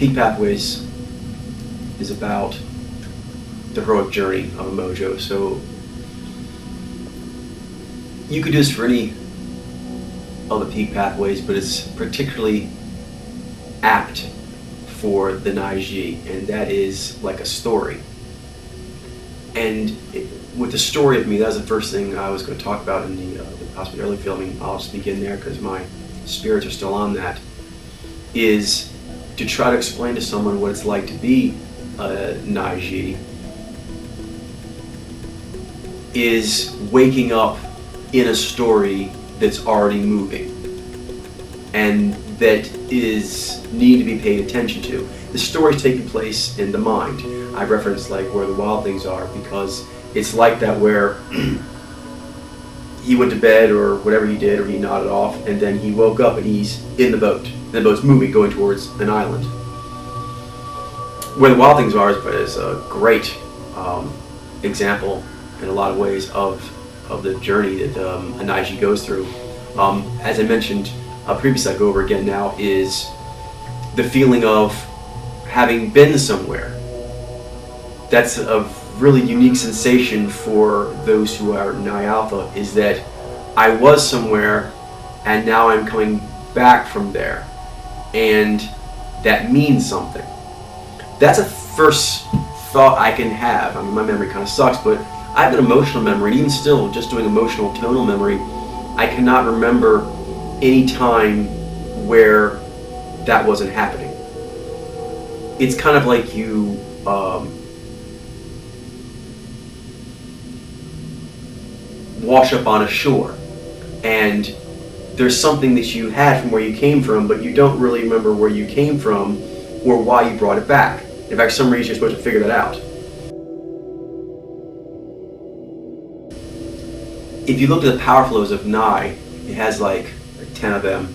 Peak Pathways is about the heroic journey of a mojo. So you could do this for any of the Peak Pathways, but it's particularly apt for the Naiji, and that is like a story. And with the story of me, that was the first thing I was going to talk about in the possibly early filming. I'll just begin there because my spirits are still on that. Is to try to explain to someone what it's like to be a Naiji is waking up in a story that's already moving and that is need to be paid attention to. The story's taking place in the mind. I referenced like Where the Wild Things Are because it's like that where he went to bed or whatever he did, or he nodded off, and then he woke up and he's in the boat. And the boat's moving, going towards an island. Where the Wild Things Are is a great example in a lot of ways of the journey that a Naiji goes through. As I mentioned previously, I go over again now, is the feeling of having been somewhere. That's a really unique sensation for those who are Nai Alpha, is that I was somewhere and now I'm coming back from there, and that means something. That's a first thought I can have. I mean, my memory kind of sucks, but I have an emotional memory, and even still, just doing emotional tonal memory, I cannot remember any time where that wasn't happening. It's kind of like you wash up on a shore, and there's something that you had from where you came from, but you don't really remember where you came from or why you brought it back. In fact, for some reason you're supposed to figure that out. If you look at the power flows of Nai, it has like 10 of them,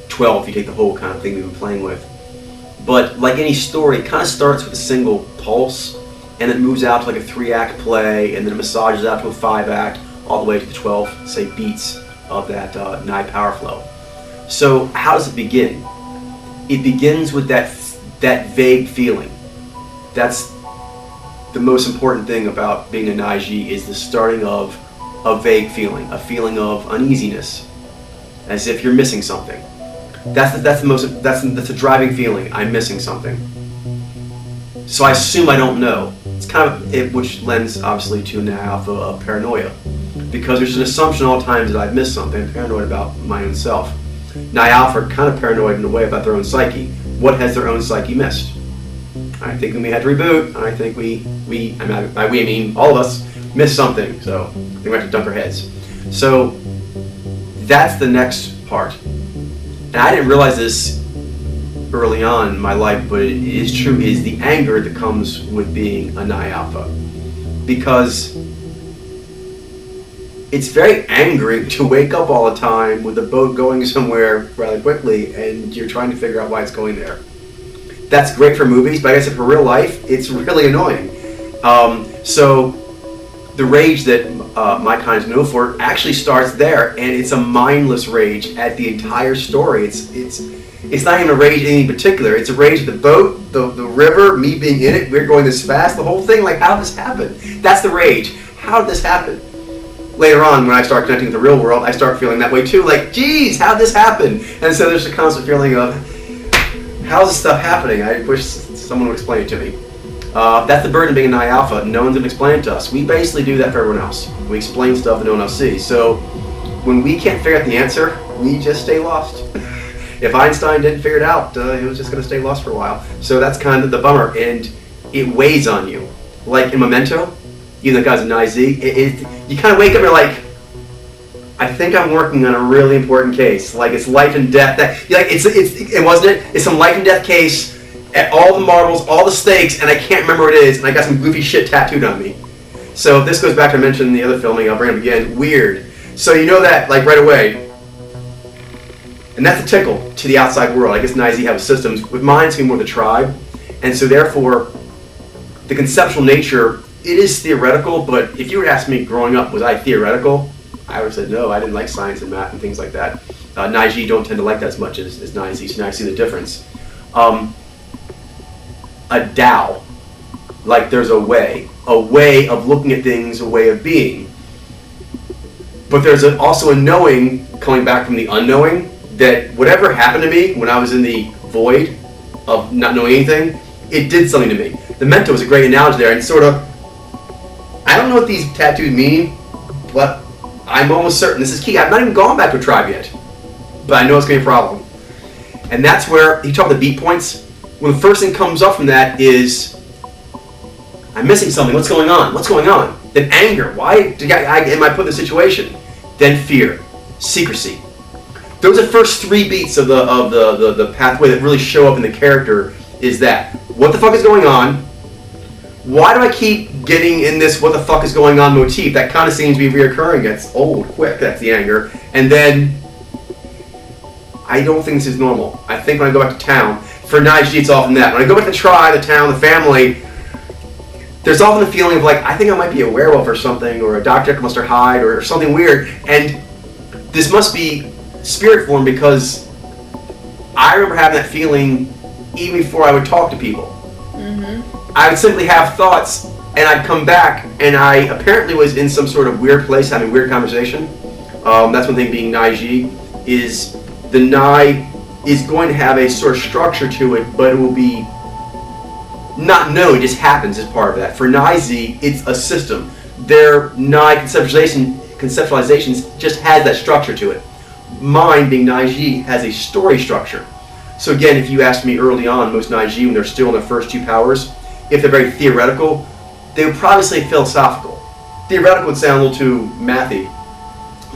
12 if you take the whole kind of thing we've been playing with. But like any story, it kind of starts with a single pulse, and it moves out to like a 3-act play, and then it massages out to a 5-act, all the way to the 12, say, beats of that Nai power flow. So how does it begin? It begins with that vague feeling. That's the most important thing about being a Naiji, is the starting of a vague feeling, a feeling of uneasiness, as if you're missing something. That's the driving feeling. I'm missing something. So I assume I don't know. It's kind of it, which lends obviously to Nai Alpha of paranoia, because there's an assumption all times that I've missed something. I'm paranoid about my own self. Nai Alpha are kind of paranoid in a way about their own psyche. What has their own psyche missed? I think we had to reboot. I think I mean all of us missed something. So I think we have to dump our heads. So that's the next part. And I didn't realize this early on in my life, but it is true, is the anger that comes with being a Nai Alpha. Because it's very angering to wake up all the time with the boat going somewhere rather quickly and you're trying to figure out why it's going there. That's great for movies, but I guess for real life, it's really annoying. So the rage that my kind is known for actually starts there, and it's a mindless rage at the entire story. It's not even a rage in any particular. It's a rage at the boat, the river, me being in it, we're going this fast, the whole thing, like, how did this happen? That's the rage. How did this happen? Later on, when I start connecting with the real world, I start feeling that way too, like, geez, how did this happen? And so there's a constant feeling of, how's this stuff happening? I wish someone would explain it to me. That's the burden of being a Nai Alpha. No one's going to explain it to us. We basically do that for everyone else. We explain stuff that no one else sees. So when we can't figure out the answer, we just stay lost. If Einstein didn't figure it out, he was just going to stay lost for a while. So that's kind of the bummer, and it weighs on you. Like in Memento, even the guys in Naiji, you kind of wake up and you're like, I think I'm working on a really important case. Like it's life and death. It's some life and death case. At all the marbles, all the stakes, and I can't remember what it is, and I got some goofy shit tattooed on me. So this goes back to mention the other filming. I'll bring it up again. Weird. So you know that like right away. And that's a tickle to the outside world. I guess Naiji have systems. With mine, it's more the tribe. And so therefore, the conceptual nature, it is theoretical, but if you were to ask me growing up, was I theoretical? I would have said no, I didn't like science and math and things like that. Naiji don't tend to like that as much as Naiji, so now I see the difference. a Tao. Like there's a way of looking at things, a way of being. But there's also a knowing coming back from the unknowing that whatever happened to me when I was in the void of not knowing anything, it did something to me. The Memento was a great analogy there, and sort of, I don't know what these tattoos mean, but I'm almost certain this is key. I've not even gone back to a tribe yet, but I know it's going to be a problem. And that's where he talked about the beat points. When the first thing comes up from that is, I'm missing something. What's going on? What's going on? Then anger. Why am I put in this situation? Then fear, secrecy. Those are the first 3 beats of the pathway that really show up in the character. Is that what the fuck is going on? Why do I keep getting in this what the fuck is going on motif? That kind of seems to be reoccurring. It's old, quick. That's the anger. And then I don't think this is normal. I think when I go back to town, for Naiji, it's often that. When I go back to the tribe, the town, the family, there's often a feeling of like, I think I might be a werewolf or something, or a Dr. Jekyll Mr. Hyde, or something weird. And this must be spirit form, because I remember having that feeling even before I would talk to people. Mm-hmm. I would simply have thoughts, and I'd come back, and I apparently was in some sort of weird place, having a weird conversation. That's one thing being Naiji, is the Nai is going to have a sort of structure to it, but it will be not known, it just happens as part of that. For Nai-Z, it's a system. Their Nai conceptualizations just has that structure to it. Mine, being Nai-Ji, has a story structure. So again, if you asked me early on, most Nai-Ji, when they're still in their first 2 powers, if they're very theoretical, they would probably say philosophical. Theoretical would sound a little too mathy.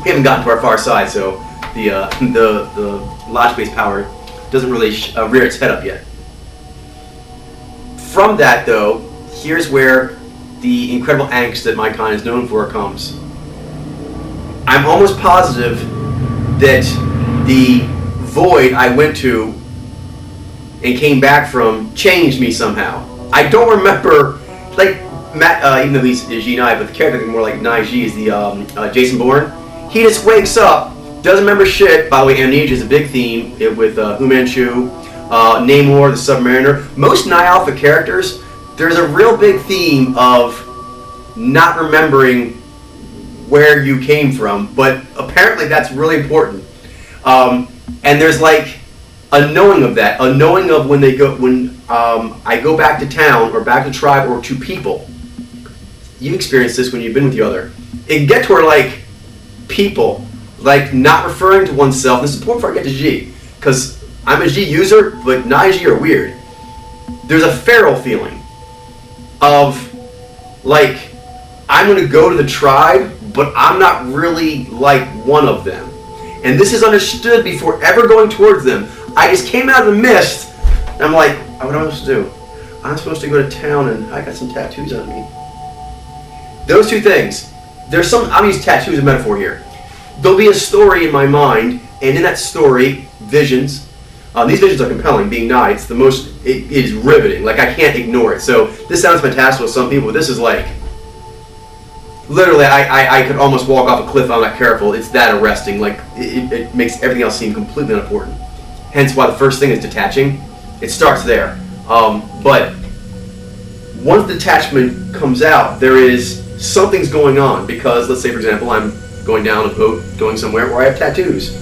We haven't gotten to our far side, so the logic-based power doesn't really rear its head up yet. From that, though, here's where the incredible angst that my kind is known for comes. I'm almost positive that the void I went to and came back from changed me somehow. I don't remember, like, Matt, even though he's Ji-Nai, but the character more like Nai-Ji is the Jason Bourne. He just wakes up, doesn't remember shit. By the way, amnesia is a big theme with Fu Manchu, Namor, the Submariner. Most Nai Alpha characters, there's a real big theme of not remembering where you came from, but apparently that's really important. And there's like a knowing of that, a knowing of when I go back to town or back to tribe or to people. You experienced this when you've been with the other. It can get to where like people, like not referring to oneself. This is important before I get to G, because I'm a G user, but Nai-Ji are weird. There's a feral feeling of like, I'm going to go to the tribe, but I'm not really like one of them. And this is understood before ever going towards them. I just came out of the mist, and I'm like, what am I supposed to do? I'm supposed to go to town, and I got some tattoos on me. Those 2 things. There's some, I'm going to use tattoos as a metaphor here. There'll be a story in my mind, and in that story, visions. These visions are compelling, being Nai. It's the most, it is riveting. Like, I can't ignore it. So, this sounds fantastic with some people, but this is like, literally, I could almost walk off a cliff if I'm not careful. It's that arresting. Like, it makes everything else seem completely unimportant. Hence why the first thing is detaching. It starts there. But once detachment comes out, there is something's going on. Because, let's say, for example, I'm going down a boat, going somewhere where I have tattoos.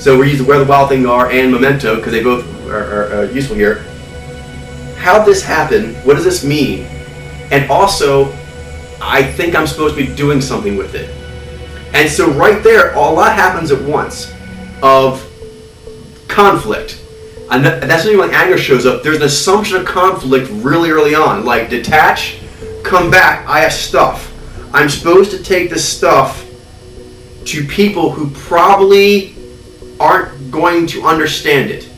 So we're using Where the Wild Thing Are and Memento, because they both are useful here. How did this happen? What does this mean? And also, I think I'm supposed to be doing something with it. And so right there, a lot happens at once of conflict. And that's when anger shows up. There's an assumption of conflict really early on. Like, detach, come back, I have stuff. I'm supposed to take this stuff to people who probably aren't going to understand it.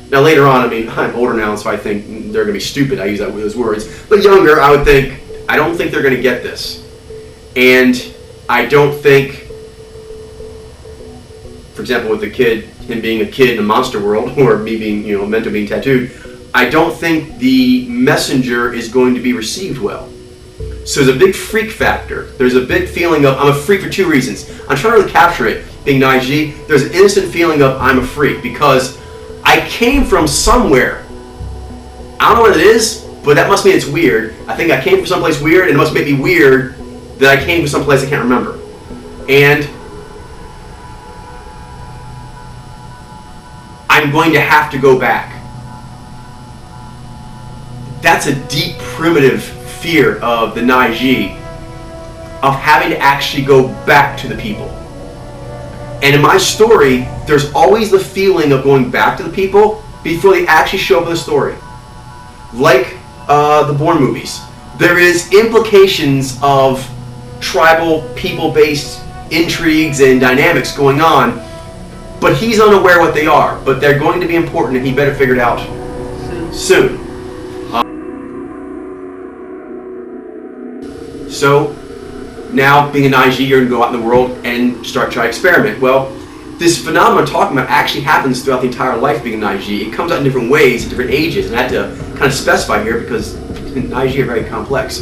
Now later on, I mean, I'm older now, so I think they're going to be stupid. I use those words. But younger, I would think, I don't think they're going to get this. And I don't think, for example, with the kid, him being a kid in a monster world, or me being, Memento being tattooed, I don't think the messenger is going to be received well. So there's a big freak factor. There's a big feeling of, I'm a freak for 2 reasons. I'm trying to really capture it, being Nai-Ji. There's an innocent feeling of, I'm a freak, because I came from somewhere. I don't know what it is, but that must mean it's weird. I think I came from someplace weird, and it must make me weird that I came from someplace I can't remember. And I'm going to have to go back. That's a deep, primitive fear of the Naiji, of having to actually go back to the people. And in my story, there's always the feeling of going back to the people before they actually show up in the story. Like the Bourne movies. There is implications of tribal, people-based intrigues and dynamics going on, but he's unaware what they are. But they're going to be important, and he better figure it out soon. So now, being a Naiji, you're going to go out in the world and try to experiment. Well, this phenomenon I'm talking about actually happens throughout the entire life of being a Naiji. It comes out in different ways, at different ages, and I had to kind of specify here because Naiji are very complex.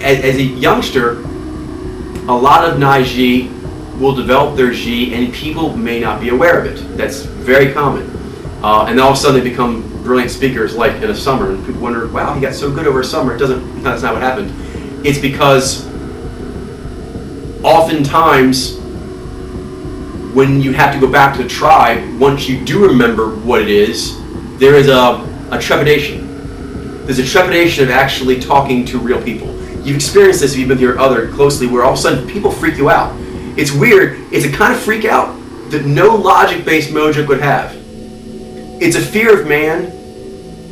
As a youngster, a lot of Naiji will develop their Ji, and people may not be aware of it. That's very common. And then all of a sudden they become brilliant speakers like in a summer, and people wonder, wow, he got so good over a summer. That's not what happened. It's because oftentimes when you have to go back to the tribe, once you do remember what it is, there is a trepidation. There's a trepidation of actually talking to real people. You've experienced this if you've been with your other closely, where all of a sudden people freak you out. It's weird. It's a kind of freak out that no logic-based Mojo would have. It's a fear of man,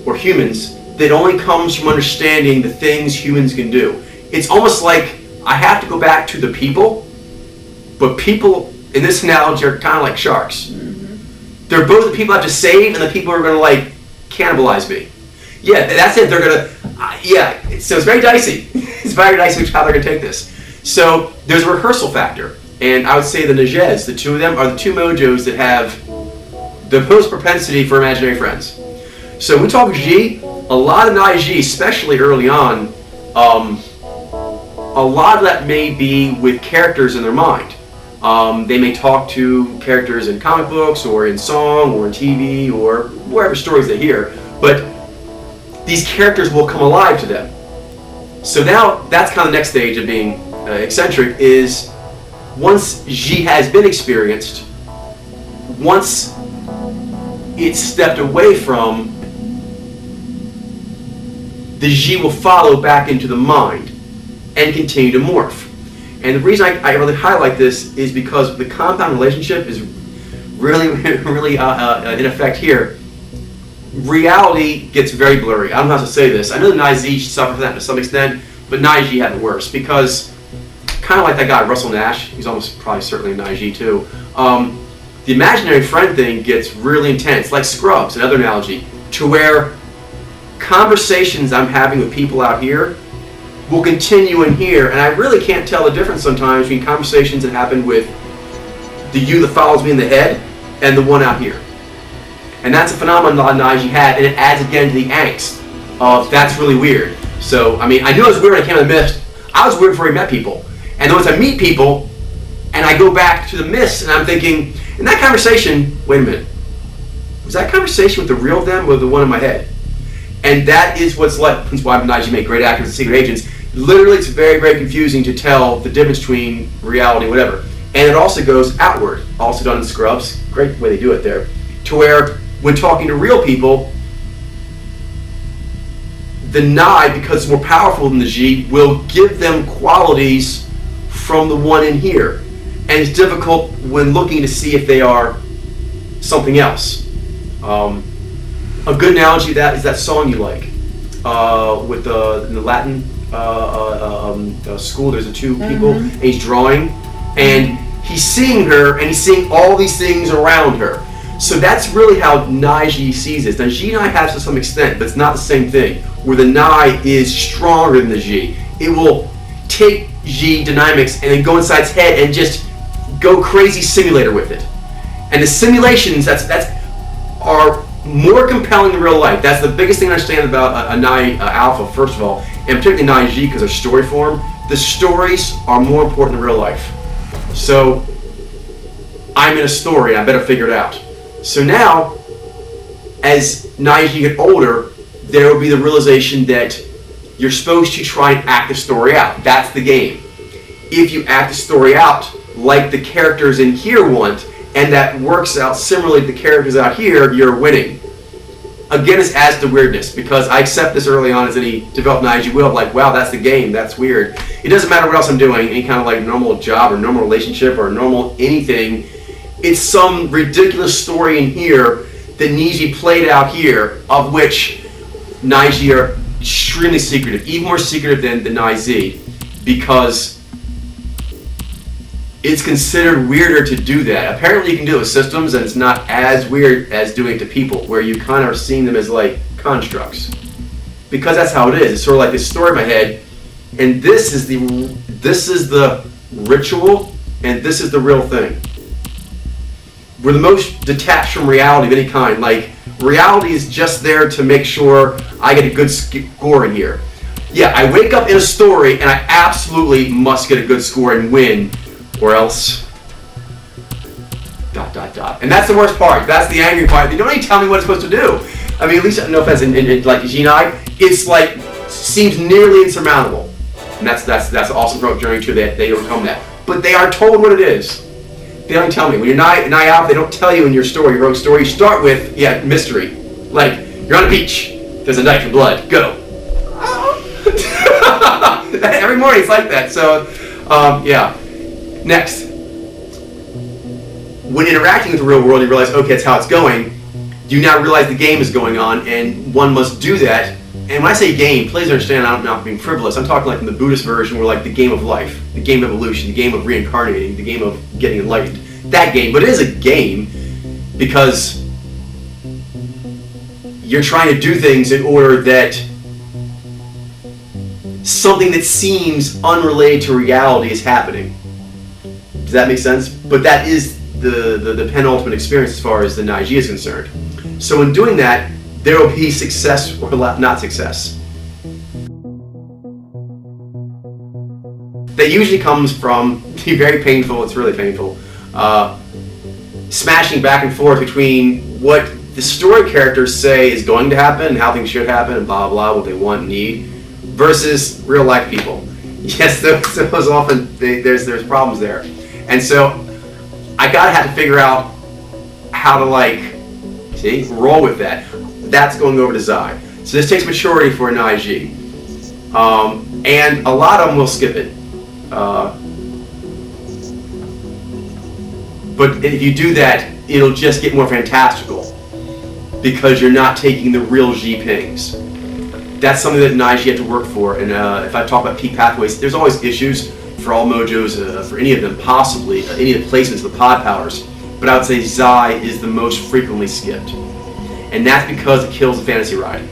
or humans, that only comes from understanding the things humans can do. It's almost like I have to go back to the people, but people, in this analogy, are kind of like sharks. Mm-hmm. They're both the people I have to save and the people who are going to, like, cannibalize me. Yeah, that's it. They're going to, so it's very dicey. It's very dicey how they're going to take this. So there's a rehearsal factor. And I would say the Nages, the two of them, are the two Mojos that have the most propensity for imaginary friends. So when we talk Ji, a lot of Naiji, especially early on, a lot of that may be with characters in their mind. They may talk to characters in comic books or in song or in TV or wherever stories they hear, but these characters will come alive to them. So now that's kind of the next stage of being eccentric, is once Ji has been experienced, once it's stepped away from, the Ji will follow back into the mind and continue to morph. And the reason I really highlight this is because the compound relationship is really in effect here. Reality gets very blurry. I don't know how to say this. I know the Naiji suffer from that to some extent, but Naiji had it worse because, kind of like that guy Russell Nash, he's almost probably certainly a Naiji too. The imaginary friend thing gets really intense, like Scrubs, another analogy, to where conversations I'm having with people out here will continue in here, and I really can't tell the difference sometimes between conversations that happen with the you that follows me in the head and the one out here. And that's a phenomenon that Naiji had, and it adds again to the angst of that's really weird. So, I mean, I knew it was weird when I came to the mist. I was weird before I met people. And then once I meet people, and I go back to the mist, and I'm thinking, in that conversation, wait a minute, was that conversation with the real them or the one in my head? And that is what's like, that's why Naiji make great actors and secret agents. Literally, it's very, very confusing to tell the difference between reality and whatever. And it also goes outward, also done in Scrubs, great way they do it there, to where when talking to real people, the Nai, because it's more powerful than the Ji, will give them qualities from the one in here. And it's difficult when looking to see if they are something else. A good analogy of that is that song you like. With in the Latin school, there's the two people, and he's drawing, and he's seeing her, and he's seeing all these things around her. So that's really how Naiji sees this. Now, Ji and I have to some extent, but it's not the same thing, where the Nai is stronger than the Ji. It will take Ji dynamics and then go inside its head and just go crazy simulator with it. And the simulations that's are more compelling than real life. That's the biggest thing I understand about a Nai Alpha, first of all, and particularly Naiji because of story form. The stories are more important than real life. So I'm in a story, I better figure it out. So now as Naiji get older, there will be the realization that you're supposed to try and act the story out. That's the game. If you act the story out like the characters in here want, and that works out similarly to the characters out here, you're winning. Again, it adds to weirdness, because I accept this early on as any developed Naiji will, like, wow, that's the game, that's weird. It doesn't matter what else I'm doing, any kind of like normal job or normal relationship or normal anything. It's some ridiculous story in here that needs to be played out here, of which Naiji are extremely secretive, even more secretive than the Nai-Z, because it's considered weirder to do that. Apparently you can do it with systems, and it's not as weird as doing it to people, where you kind of are seeing them as like constructs. Because that's how it is. It's sort of like this story in my head, and this is the ritual, and this is the real thing. We're the most detached from reality of any kind. Like, reality is just there to make sure I get a good score in here. Yeah, I wake up in a story, and I absolutely must get a good score and win, or else ... And that's the worst part. That's the angry part. They don't even tell me what it's supposed to do. I mean, at least, no offense, in like Ginai, it's like, seems nearly insurmountable. And that's an awesome growth journey too, that they overcome that. But they are told what it is. They don't tell me. When you're Nai out, they don't tell you in your story, your own story. You start with, mystery. Like, you're on a beach. There's a knife and blood. Go. Every morning it's like that. So, yeah. Next. When interacting with the real world, you realize, okay, that's how it's going. You now realize the game is going on, and one must do that. And when I say game, please understand I'm not being frivolous. I'm talking like in the Buddhist version, where like the game of life, the game of evolution, the game of reincarnating, the game of getting enlightened. That game. But it is a game because you're trying to do things in order that something that seems unrelated to reality is happening. Does that make sense? But that is the penultimate experience as far as the Nai-Ji is concerned. So in doing that, there will be success or not success. That usually comes from the very painful, it's really painful, smashing back and forth between what the story characters say is going to happen and how things should happen and blah blah, what they want and need, versus real life people. Yes, those often, there's problems there. And so I gotta have to figure out how to roll with that. That's going over to Zai. So this takes maturity for an IG. And a lot of them will skip it. But if you do that, it'll just get more fantastical because you're not taking the real G pings. That's something that Nai-Ji have to work for. And if I talk about peak pathways, there's always issues for all mojos, for any of them, possibly, any of the placements, the pod powers. But I would say Zai is the most frequently skipped. And that's because it kills the fantasy ride.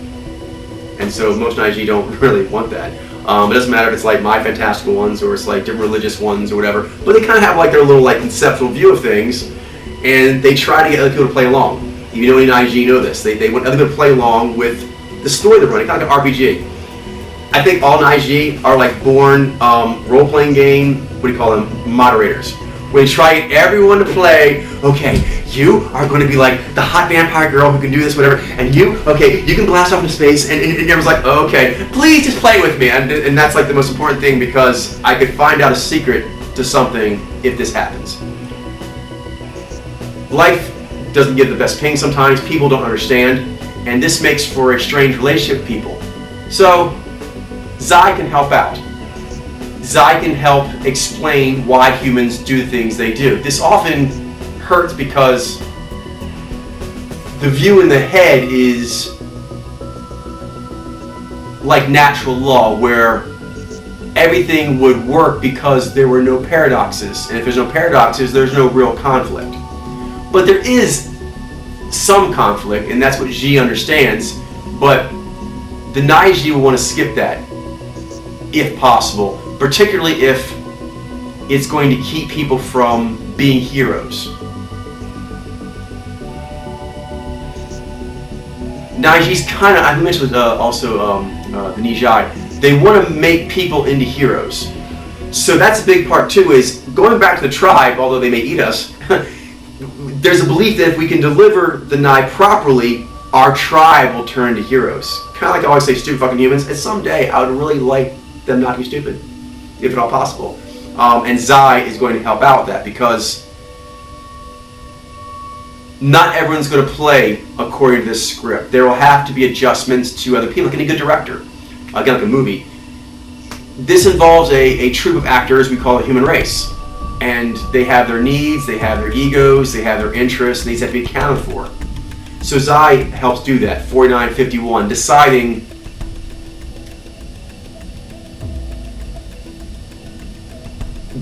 And so most Nai-Ji don't really want that. It doesn't matter if it's like my fantastical ones or it's like different religious ones or whatever. But they kind of have like their little like conceptual view of things, and they try to get other people to play along. Even though any Nai-Ji know this, they want other people to play along with the story they're running, kind of like an RPG. I think all Nai-Ji are like born role-playing game, what do you call them, moderators. Where they try to get everyone to play, okay, you are going to be like the hot vampire girl who can do this, whatever, and you, okay, you can blast off into space, and everyone's like, oh, okay, please just play with me. And that's like the most important thing, because I could find out a secret to something if this happens. Life doesn't give the best ping sometimes, people don't understand, and this makes for a strange relationship with people. So, Zai can help out. Zai can help explain why humans do the things they do. This often hurts because the view in the head is like natural law, where everything would work because there were no paradoxes. And if there's no paradoxes, there's no real conflict. But there is some conflict, and that's what Ji understands. But the Nai-Ji will want to skip that, if possible. Particularly if it's going to keep people from being heroes. Nai-Ji's kind of, I mentioned also the Nijai, they want to make people into heroes. So that's a big part too, is going back to the tribe, although they may eat us, there's a belief that if we can deliver the Nai properly, our tribe will turn into heroes. Kind of like I always say, stupid fucking humans. And someday, I would really like them not to be stupid, if at all possible. And Zai is going to help out with that, because not everyone's going to play according to this script. There will have to be adjustments to other people, like any good director. Again, like a movie. This involves a troupe of actors we call the human race. And they have their needs, they have their egos, they have their interests, and these have to be accounted for. So Zai helps do that, 4951, deciding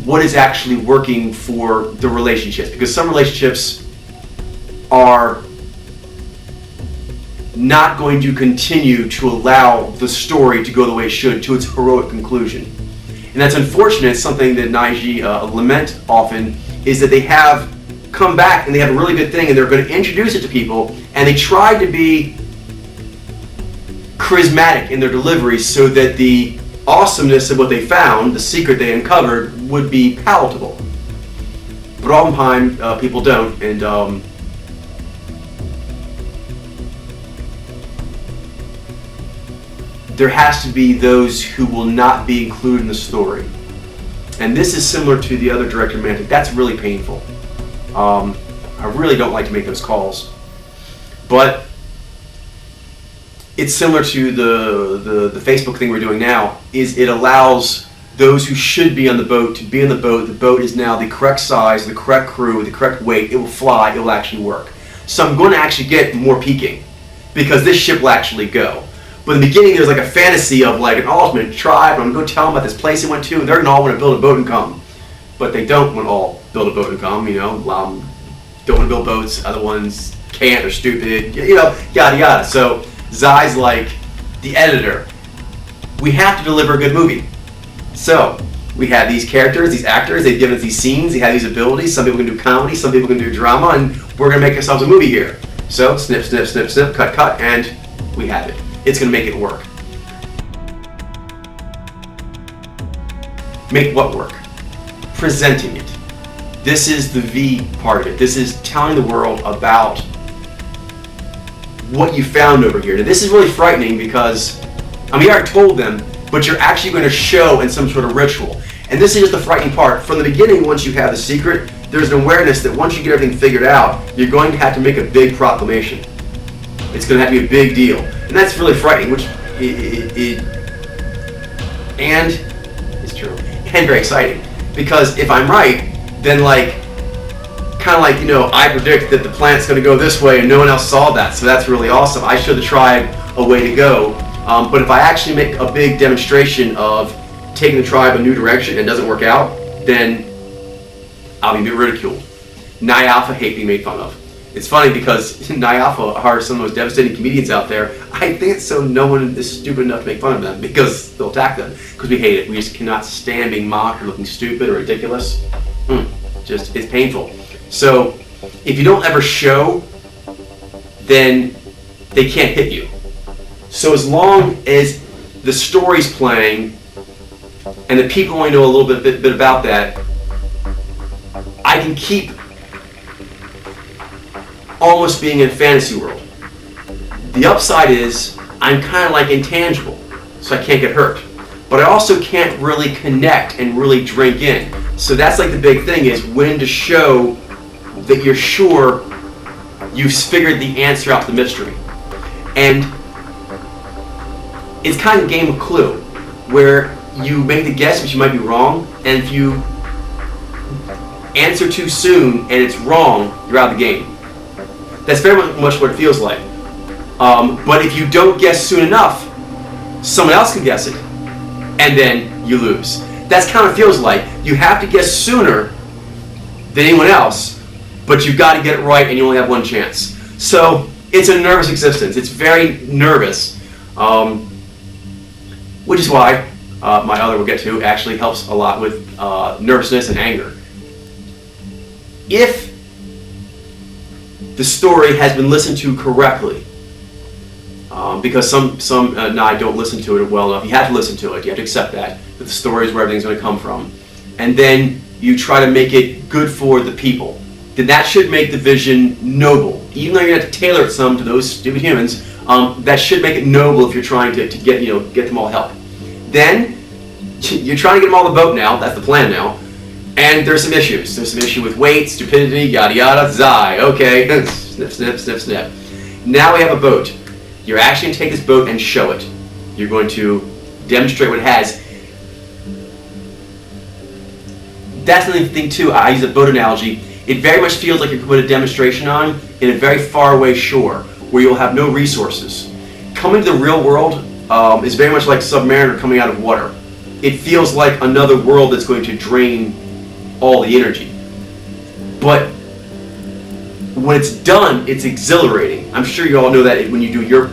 what is actually working for the relationships. Because some relationships are not going to continue to allow the story to go the way it should, to its heroic conclusion. And that's unfortunate. It's something that Naiji lament often, is that they have come back and they have a really good thing and they're going to introduce it to people, and they try to be charismatic in their delivery so that the awesomeness of what they found, the secret they uncovered, would be palatable. But oftentimes people don't, and there has to be those who will not be included in the story. And this is similar to the other director, Mantic. That's really painful. I really don't like to make those calls. But it's similar to the Facebook thing we're doing now, is it allows those who should be on the boat to be on the boat. The boat is now the correct size, the correct crew, the correct weight. It will fly, it will actually work. So I'm going to actually get more peaking, because this ship will actually go. But in the beginning, there's like a fantasy of like an ultimate tribe. I'm going to go tell them about this place they went to, and they're going to all want to build a boat and come. But they don't want to all build a boat and come, you know. Don't want to build boats. Other ones can't, they're stupid, you know, yada yada. So Zai's like the editor. We have to deliver a good movie. So we have these characters, these actors, they've given us these scenes, they have these abilities. Some people can do comedy, some people can do drama, and we're going to make ourselves a movie here. So snip, snip, snip, snip, cut, cut, and we have it. It's going to make it work. Make what work? Presenting it. This is the V part of it. This is telling the world about what you found over here. Now this is really frightening because, I mean, you already told them, but you're actually going to show in some sort of ritual. And this is just the frightening part. From the beginning, once you have the secret, there's an awareness that once you get everything figured out, you're going to have to make a big proclamation. It's going to have to be a big deal. And that's really frightening, which and it's true, and very exciting. Because if I'm right, then like, kind of like, you know, I predict that the planet's going to go this way and no one else saw that. So that's really awesome. I showed the tribe a way to go. But if I actually make a big demonstration of taking the tribe a new direction and it doesn't work out, then I'll be ridiculed. Nai Alpha hate being made fun of. It's funny because Nai Alpha are some of the most devastating comedians out there. I think it's so no one is stupid enough to make fun of them, because they'll attack them. Because we hate it. We just cannot stand being mocked or looking stupid or ridiculous. Just, it's painful. So, if you don't ever show, then they can't hit you. So as long as the story's playing and the people only know a little bit about that, I can keep almost being in a fantasy world. The upside is I'm kind of like intangible, so I can't get hurt. But I also can't really connect and really drink in. So that's like the big thing, is when to show that you're sure you've figured the answer out to the mystery. And it's kind of a game of Clue, where you make the guess but you might be wrong, and if you answer too soon and it's wrong, you're out of the game. That's very much what it feels like. But if you don't guess soon enough, someone else can guess it, and then you lose. That's kind of feels like. You have to guess sooner than anyone else, but you've got to get it right and you only have one chance. So it's a nervous existence. It's very nervous, which is why my other we'll get to actually helps a lot with nervousness and anger. If the story has been listened to correctly, because some Nai don't listen to it well enough. You have to listen to it. You have to accept that the story is where everything's going to come from. And then you try to make it good for the people. Then that should make the vision noble. even though you're going to tailor it some to those stupid humans, that should make it noble if you're trying to get get them all help. Then you're trying to get them all on the boat now. That's the plan now. And there's some issues. There's some issue with weight, stupidity, yada yada, zai. Okay, snip, snip, snip, snip. Now we have a boat. You're actually going to take this boat and show it. You're going to demonstrate what it has. That's another thing too. I use a boat analogy. It very much feels like you could put a demonstration on in a very far away shore where you'll have no resources. Coming to the real world is very much like Submariner coming out of water. It feels like another world that's going to drain all the energy. But when it's done, it's exhilarating. I'm sure you all know that when you do your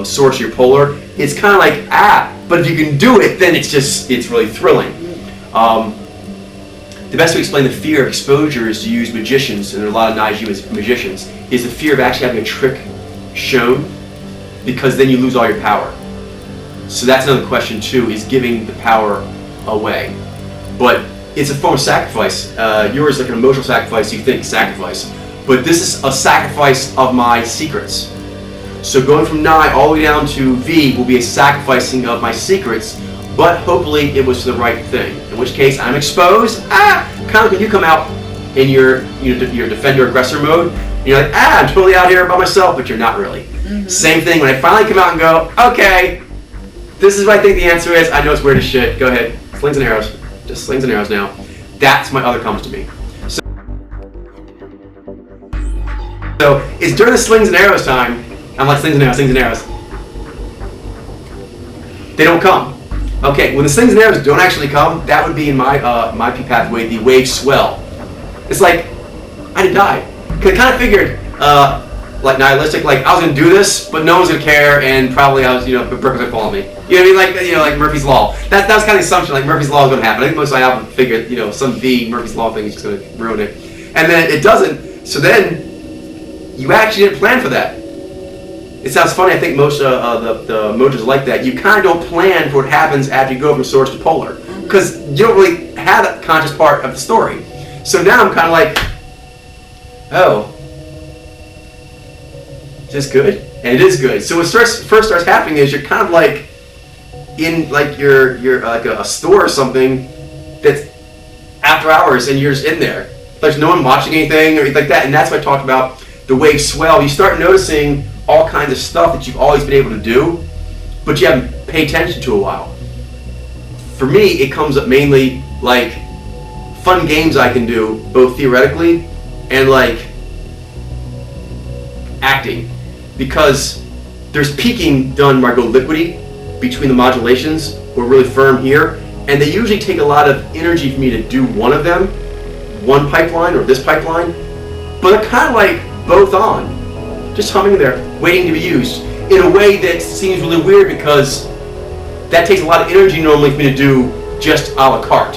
source, your polar, it's kind of like, but if you can do it, then it's really thrilling. The best way to explain the fear of exposure is to use magicians, and there are a lot of Naiju magicians, is the fear of actually having a trick shown, because then you lose all your power. So that's another question too, is giving the power away. But it's a form of sacrifice. Yours is like an emotional sacrifice, you think sacrifice. But this is a sacrifice of my secrets. So going from Nai all the way down to V will be a sacrificing of my secrets, but hopefully it was the right thing. In which case I'm exposed. Kind of when you come out in your defender-aggressor mode, and you're like, I'm totally out here by myself, but you're not really. Mm-hmm. Same thing when I finally come out and go, okay, this is what I think the answer is. I know it's weird as shit. Go ahead, slings and arrows. Just slings and arrows now. That's my other comes to me. So it's during the slings and arrows time. I'm like slings and arrows, slings and arrows. They don't come. Okay, when the slings and arrows don't actually come, that would be in my P pathway, the waves swell. It's like I didn't die. Cause I kind of figured, like nihilistic, like I was gonna do this, but no one's gonna care, and probably I was, Brooke was gonna follow me. You know what I mean? Like Murphy's Law. That was kind of the assumption, like Murphy's Law is gonna happen. I think most of I figured, some V Murphy's Law thing is just gonna ruin it, and then it doesn't. So then you actually didn't plan for that. It sounds funny. I think most the mojos like that. You kind of don't plan for what happens after you go from source to polar, because you don't really have that conscious part of the story. So now I'm kind of like, oh, is this good? And it is good. So what first starts happening is you're kind of like in like you're like a store or something that's after hours, and you're just in there. There's no one watching anything or anything like that, and that's what I talked about. The waves swell. You start noticing all kinds of stuff that you've always been able to do, but you haven't paid attention to a while. For me, it comes up mainly like fun games I can do, both theoretically and like acting, because there's peaking done where I go liquidy between the modulations. We're really firm here, and they usually take a lot of energy for me to do one of them, one pipeline or this pipeline, but they're kind of like both on, just humming there, waiting to be used in a way that seems really weird, because that takes a lot of energy normally for me to do just a la carte.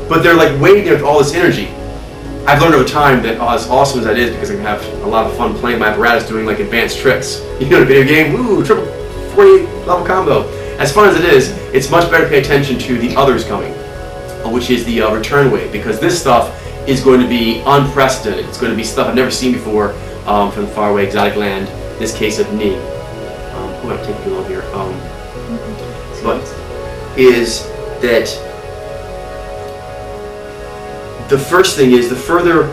But they're like waiting there with all this energy. I've learned over time that as awesome as that is, because I can have a lot of fun playing my apparatus doing like advanced tricks. In a video game, triple 40 level combo. As fun as it is, it's much better to pay attention to the others coming, which is the return wave, because this stuff is going to be unprecedented. It's going to be stuff I've never seen before from the faraway exotic land, in this case of Ni. Who am I taking too long here? But is that the first thing is, the further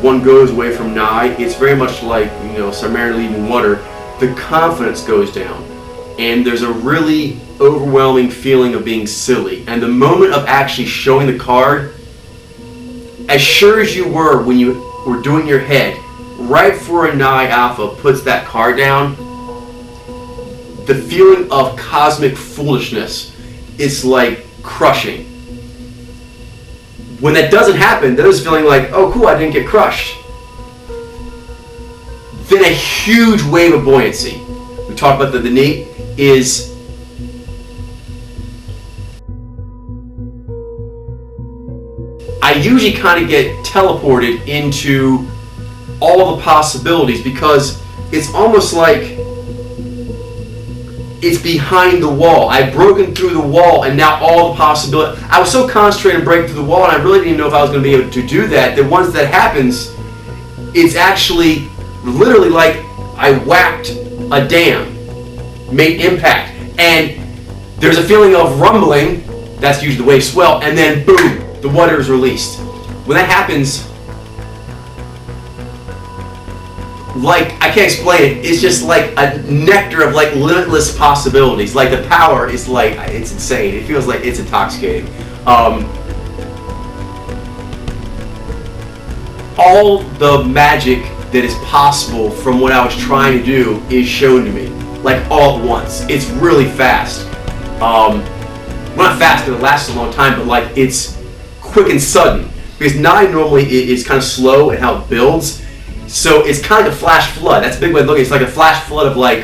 one goes away from Nai, it's very much like, Submariner leaving water, the confidence goes down. And there's a really overwhelming feeling of being silly. And the moment of actually showing the card, as sure as you were when you were doing your head, right before a Nai Alpha puts that card down, the feeling of cosmic foolishness is like crushing. When that doesn't happen, then there's feeling like, oh cool, I didn't get crushed. Then a huge wave of buoyancy. We talked about the Ni is I usually kind of get teleported into all the possibilities, because it's almost like it's behind the wall. I've broken through the wall, and now all the possibilities. I was so concentrated on breaking through the wall, and I really didn't even know if I was going to be able to do that. That once that happens, it's actually literally like I whacked a dam, made impact, and there's a feeling of rumbling, that's usually the wave swell, and then boom, the water is released. When that happens, like, I can't explain it, it's just like a nectar of like limitless possibilities. Like the power is like, it's insane. It feels like it's intoxicating. All the magic that is possible from what I was trying to do is shown to me, like all at once. It's really fast. Well, not fast because it lasts a long time, but like it's quick and sudden. Because 9 normally is kind of slow in how it builds, so it's kind of a flash flood. That's a big way of looking. It's like a flash flood of like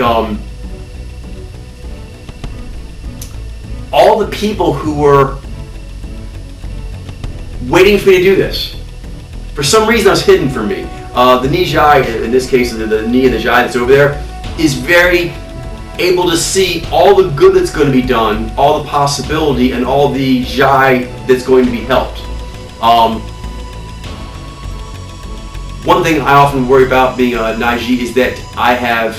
all the people who were waiting for me to do this. For some reason, that was hidden from me. The Nijai, in this case, the Ni and the Jai that's over there, is very able to see all the good that's going to be done, all the possibility, and all the Jai that's going to be helped. One thing I often worry about being a Naiji is that I have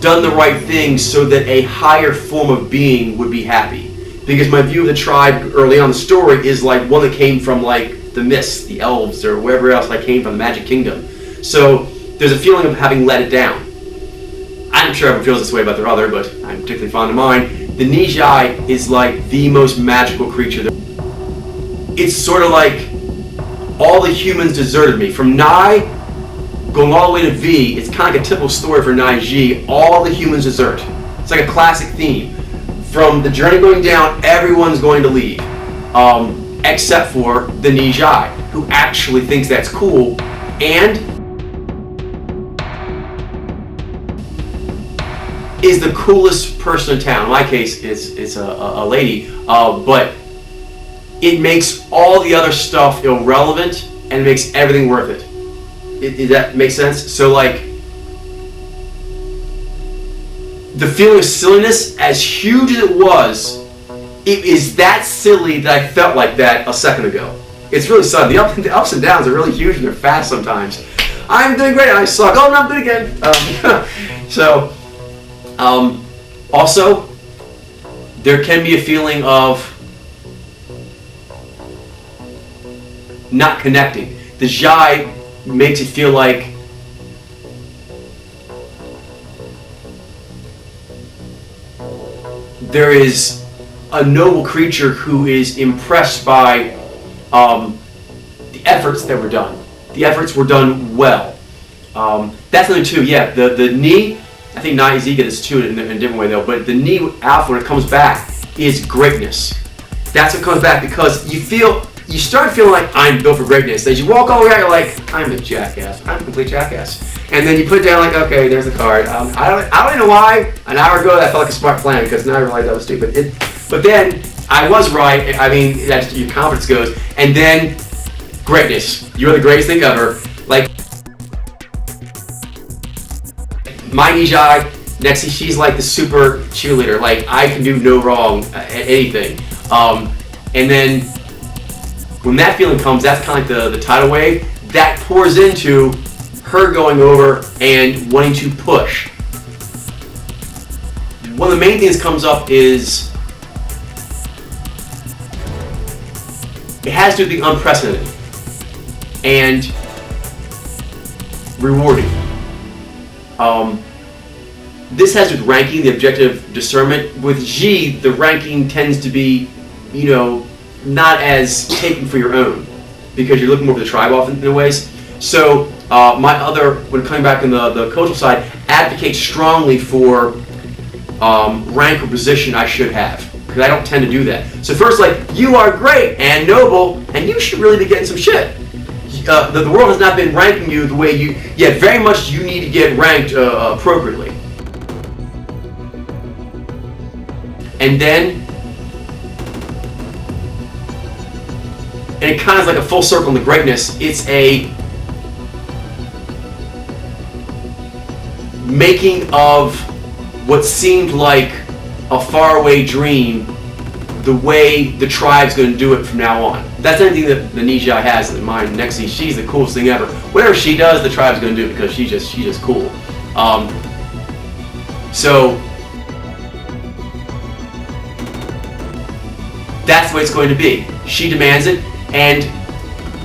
done the right thing so that a higher form of being would be happy. Because my view of the tribe early on in the story is like one that came from like the mists, the elves, or wherever else I came from, the Magic Kingdom. So there's a feeling of having let it down. I'm sure everyone feels this way about their other, but I'm particularly fond of mine. The Nijai is like the most magical creature. It's sort of like all the humans deserted me. From Nai, going all the way to V, it's kind of like a typical story for Naiji. All the humans desert. It's like a classic theme. From the journey going down, everyone's going to leave. Except for the Nijai, who actually thinks that's cool, and is the coolest person in town. In my case, it's a lady, but it makes all the other stuff irrelevant and it makes everything worth it. Does that make sense? So like, the feeling of silliness, as huge as it is that silly that I felt like that a second ago. It's really sudden. The ups and downs are really huge and they're fast sometimes. I'm doing great and I suck. Oh, no, I'm doing again. Also, there can be a feeling of not connecting. The Jai makes it feel like there is a noble creature who is impressed by the efforts that were done. The efforts were done well. That's something too, yeah. The Ni, I think Nai get this too in a different way though, but the Ni Alpha, when it comes back, is greatness. That's what comes back because you start feeling like I'm built for greatness. As you walk all the way out, you're like, I'm a jackass. I'm a complete jackass. And then you put it down like, okay, there's the card. I don't even know why. An hour ago that felt like a smart plan because now I realize that was stupid. But then I was right. I mean, that's your confidence goes. And then greatness. You're the greatest thing ever. Like my Nijai, next she's like the super cheerleader. Like I can do no wrong at anything. And then when that feeling comes, that's kind of like the tidal wave that pours into her going over and wanting to push. One of the main things that comes up is it has to be unprecedented and rewarding. This has to do with ranking, the objective discernment. With G, the ranking tends to be, not as taken for your own because you're looking more for the tribe often in ways. So when coming back in the cultural side, advocates strongly for rank or position I should have because I don't tend to do that. So first, like, you are great and noble and you should really be getting some shit. The world has not been ranking you the way very much you need to get ranked appropriately. And then it kind of is like a full circle in the greatness. It's a making of what seemed like a faraway dream the way the tribe's going to do it from now on. That's anything that the Nijai has in mind. Nexi, she's the coolest thing ever. Whatever she does, the tribe's gonna do it because she's just cool. So that's the way it's going to be. She demands it, and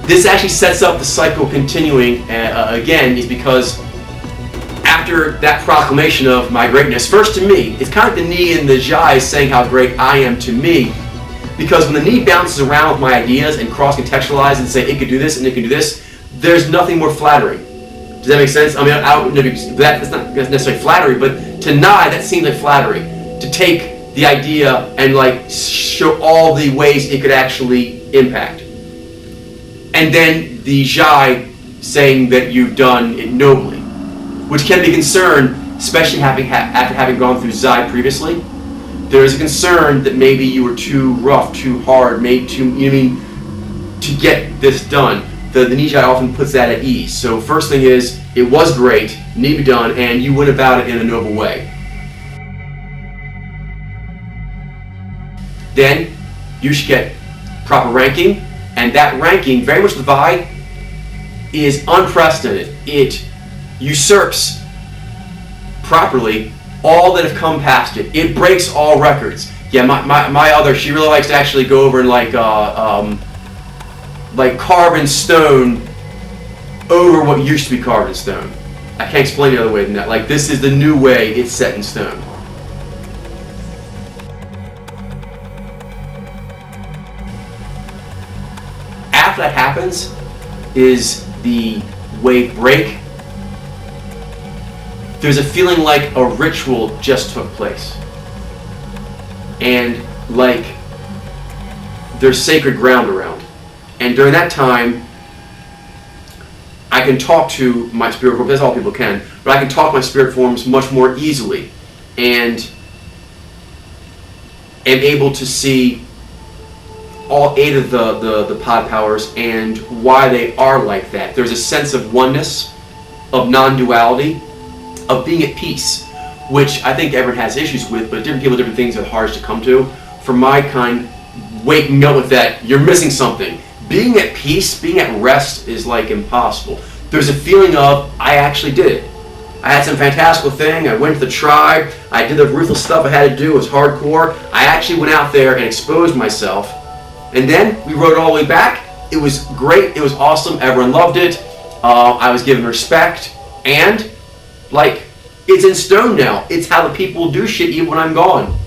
this actually sets up the cycle continuing again, is because after that proclamation of my greatness, first to me, it's kind of like the Ni and the Jai saying how great I am to me, because when the Ni bounces around with my ideas and cross-contextualize and say it could do this and it can do this, there's nothing more flattering. Does that make sense? I mean, I don't know if that's not necessarily flattery, but to Nai, that seems like flattery. To take the idea and like show all the ways it could actually impact. And then the Jai saying that you've done it nobly, which can be a concern, especially after having gone through Zai previously. There is a concern that maybe you were too rough, too hard, made too, to get this done. The Nijai often puts that at ease. So first thing is, it was great, need to be done, and you went about it in a noble way. Then you should get proper ranking, and that ranking, very much the Vi, is unprecedented. It usurps properly all that have come past it. It breaks all records. Yeah, my other, she really likes to actually go over and like carve in stone over what used to be carved in stone. I can't explain it other way than that. Like, this is the new way it's set in stone. After that happens is the wave break. There's a feeling like a ritual just took place. And like there's sacred ground around. And during that time, I can talk to my spirit form, that's all people can, but I can talk to my spirit forms much more easily and am able to see all 8 of the pod powers and why they are like that. There's a sense of oneness, of non-duality, of being at peace, which I think everyone has issues with, but different people, different things are hard to come to. For my kind, waking up with that, you're missing something. Being at peace, being at rest is like impossible. There's a feeling of, I actually did it. I had some fantastical thing, I went to the tribe, I did the ruthless stuff I had to do, it was hardcore. I actually went out there and exposed myself. And then we rode all the way back. It was great, it was awesome, everyone loved it. I was given respect, and like, it's in stone now. It's how the people do shit even when I'm gone.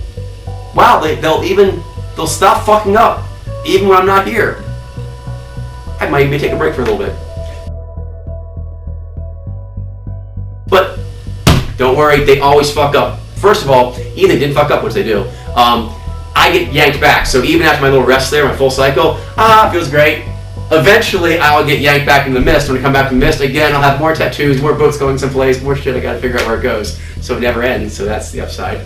Wow, they'll stop fucking up, even when I'm not here. I might even take a break for a little bit. But don't worry, they always fuck up. First of all, even they didn't fuck up, which they do. I get yanked back. So even after my little rest there, my full cycle, feels great. Eventually, I'll get yanked back in the mist. When I come back from the mist, again, I'll have more tattoos, more boats going someplace, more shit I gotta figure out where it goes. So it never ends, so that's the upside.